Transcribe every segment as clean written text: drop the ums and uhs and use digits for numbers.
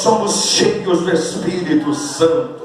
somos cheios do Espírito Santo.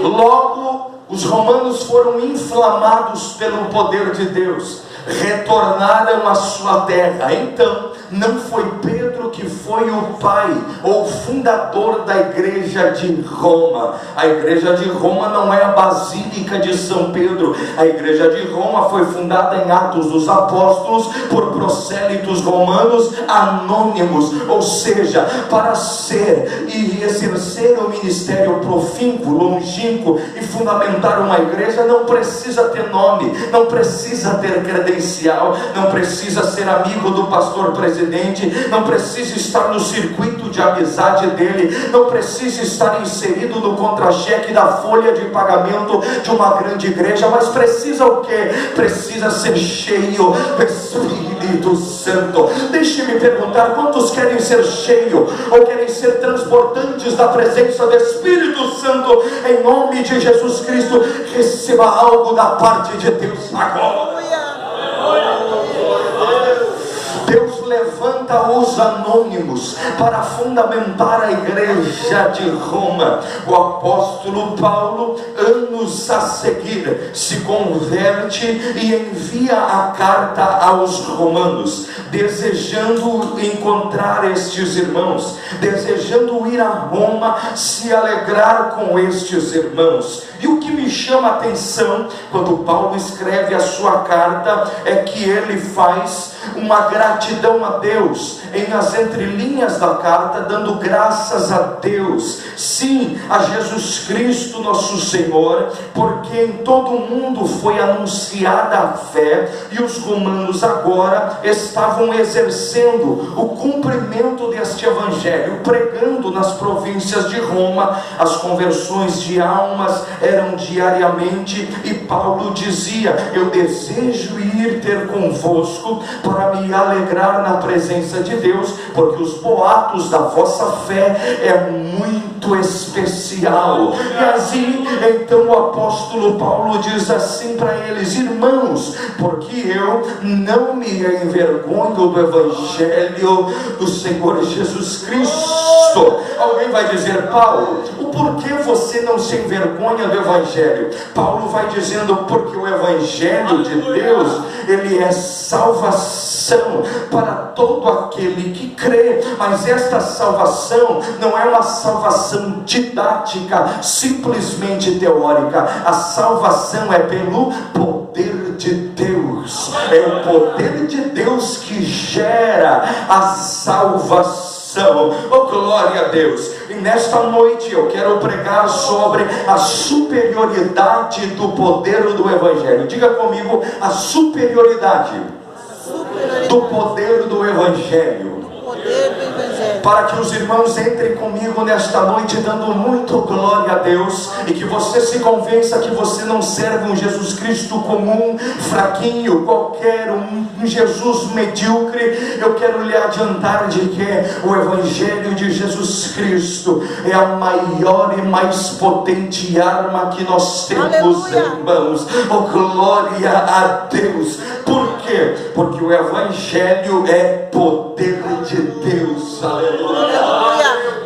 Logo, os romanos foram inflamados pelo poder de Deus, retornaram à sua terra. Então, não foi Pedro que foi o pai ou fundador da igreja de Roma. A igreja de Roma não é a Basílica de São Pedro. A igreja de Roma foi fundada em Atos dos Apóstolos por prosélitos romanos anônimos, ou seja, para ser e exercer o ministério profícuo, longínquo e fundamentar uma igreja, não precisa ter nome, não precisa ter credencial, não precisa ser amigo do pastor presidente, não precisa estar no circuito de amizade dele, não precisa estar inserido no contra-cheque da folha de pagamento de uma grande igreja, mas precisa o quê? Precisa ser cheio do Espírito Santo. Deixe-me perguntar, quantos querem ser cheios ou querem ser transportantes da presença do Espírito Santo? Em nome de Jesus Cristo, receba algo da parte de Deus agora. Deus levanta os anônimos para fundamentar a igreja de Roma. O apóstolo Paulo, anos a seguir, se converte e envia a carta aos romanos, desejando encontrar estes irmãos, desejando ir a Roma, se alegrar com estes irmãos. E o que me chama a atenção quando Paulo escreve a sua carta é que ele faz uma gratidão a Deus em as entrelinhas da carta, dando graças a Deus, sim, a Jesus Cristo nosso Senhor, porque em todo o mundo foi anunciada a fé, e os romanos agora estavam exercendo o cumprimento deste evangelho, pregando nas províncias de Roma. As conversões de almas eram diariamente, e Paulo dizia: eu desejo ir ter convosco para me alegrar na presença de Deus, porque os boatos da vossa fé é muito especial. E assim, então o apóstolo Paulo diz assim para eles: irmãos, porque eu não me envergonho do evangelho do Senhor Jesus Cristo. Alguém vai dizer: Paulo, o porquê você não se envergonha do evangelho? Paulo vai dizendo: porque o evangelho de Deus, ele é salvação para todo aquele que crê. Mas esta salvação não é uma salvação didática, simplesmente teórica. A salvação é pelo poder de Deus. É o poder de Deus que gera a salvação. Oh, glória a Deus. E nesta noite eu quero pregar sobre a superioridade do poder do evangelho. Diga comigo: a superioridade do poder do evangelho. Para que os irmãos entrem comigo nesta noite dando muito glória a Deus, e que você se convença que você não serve um Jesus Cristo comum, fraquinho, qualquer um Jesus medíocre. Eu quero lhe adiantar de que o evangelho de Jesus Cristo é a maior e mais potente arma que nós temos. Aleluia. Irmãos. Oh, glória a Deus. Por quê? Porque o evangelho é poder de Deus. Aleluia.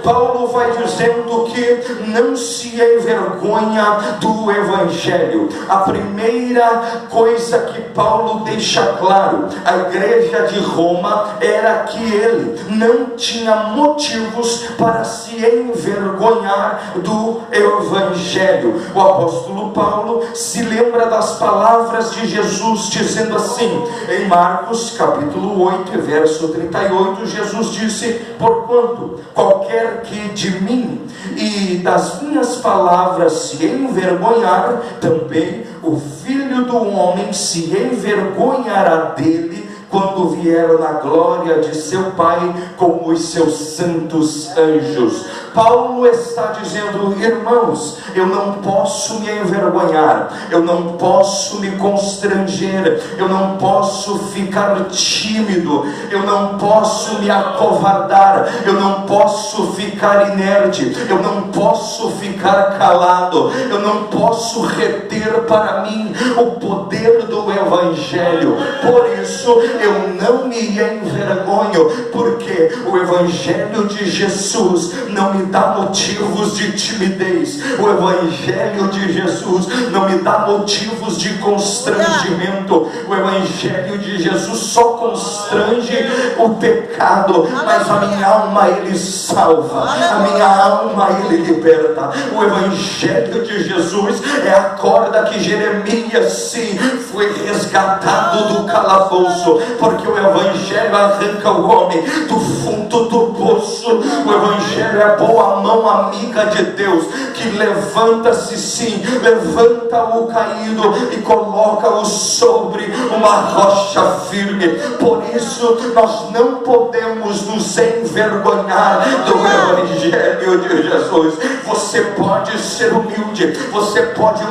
Paulo vai dizendo que não se envergonha do evangelho. A primeira coisa que Paulo deixa claro à igreja de Roma era que ele não tinha motivos para se envergonhar do evangelho. O apóstolo Paulo se lembra das palavras de Jesus, dizendo assim, em Marcos capítulo 8, verso 38, Jesus disse: porquanto qualquer que de mim e das minhas palavras se envergonhar, também o Filho do Homem se envergonhará dele, quando vier na glória de seu Pai com os seus santos anjos. Paulo está dizendo: irmãos, eu não posso me envergonhar, eu não posso me constranger, eu não posso ficar tímido, eu não posso me acovardar, eu não posso ficar inerte, eu não posso ficar calado, eu não posso reter para mim o poder do Evangelho. Por isso eu não me envergonho, porque o Evangelho de Jesus não me dá motivos de timidez, o Evangelho de Jesus não me dá motivos de constrangimento, o Evangelho de Jesus só constrange o pecado, mas a minha alma Ele salva, a minha alma Ele liberta. O Evangelho de Jesus é a corda que Jeremias sim foi resgatado do calabouço, porque o Evangelho arranca o homem do fundo do poço. O Evangelho é a boa mão amiga de Deus, que levanta-se sim, levanta o caído e coloca-o sobre uma rocha firme. Por isso nós não podemos nos envergonhar do Evangelho de Jesus. Você pode ser humilde, você pode